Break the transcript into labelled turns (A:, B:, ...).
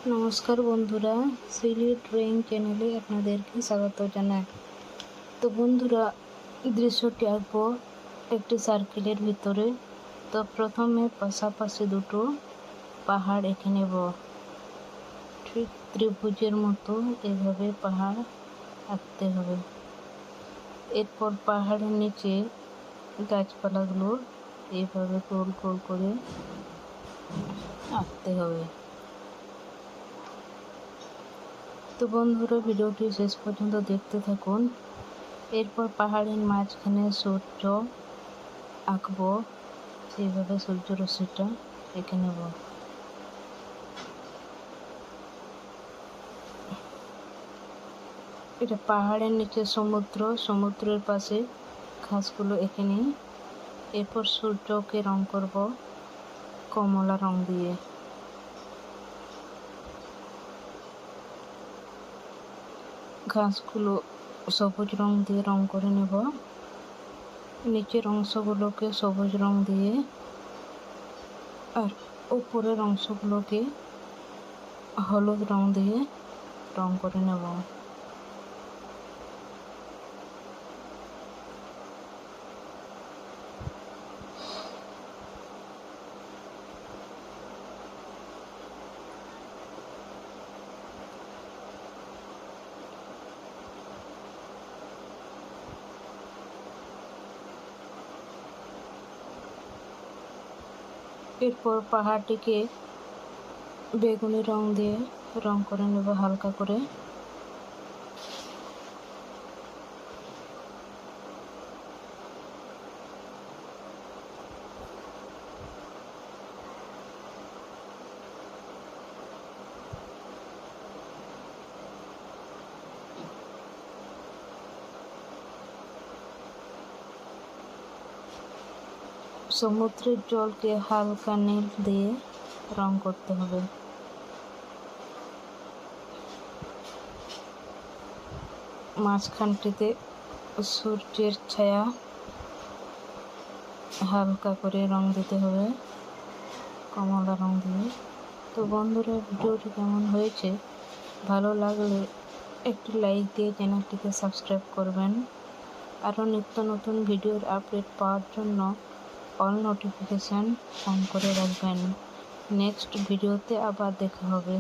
A: নমস্কার বন্ধুরা, Seely drawing চ্যানেলে আপনাদেরকে স্বাগত জানাই। তো বন্ধুরা, দৃশ্যটি আঁকবো একটি সার্কেলের ভিতরে। তো প্রথমে পাশাপাশি দুটো পাহাড় এঁকে নেব, ঠিক ত্রিভুজের মতো এভাবে পাহাড় আঁকতে হবে। এরপর পাহাড়ের নিচে গাছপালাগুলো এইভাবে গোল গোল করে আঁকতে হবে। তো বন্ধুরা, ভিডিওটি শেষ পর্যন্ত দেখতে থাকুন। এরপর পাহাড়ের মাঝখানে সূর্য আঁকবো, সেইভাবে সূর্য রশ্মিটা এঁকে নেব। এটা পাহাড়ের নিচে সমুদ্র, সমুদ্রের পাশে ঘাসগুলো এঁকে নিই। এরপর সূর্যকে রং করব কমলা রং দিয়ে। ঘাসগুলো সবুজ রং দিয়ে রং করে নেব। নিচের অংশগুলোকে সবুজ রং দিয়ে আর উপরের অংশগুলোকে হলুদ রং দিয়ে রং করে নেব। এরপর পাহাড়টিকে বেগুনি রং দিয়ে রং করে নেব হালকা করে। সমুদ্রের জলকে হালকা নীল দিয়ে রং করতে হবে। মাঝখানটিতে সূর্যের ছায়া হালকা করে রং দিতে হবে কমলা রং দিয়ে। তো বন্ধুরা, ভিডিওটি কেমন হয়েছে, ভালো লাগলে একটি লাইক দিয়ে চ্যানেলটিকে সাবস্ক্রাইব করবেন। আরও নিত্য নতুন ভিডিওর আপডেট পাওয়ার জন্য অল নোটিফিকেশান অন করে রাখবেন। নেক্সট ভিডিওতে আবার দেখা হবে।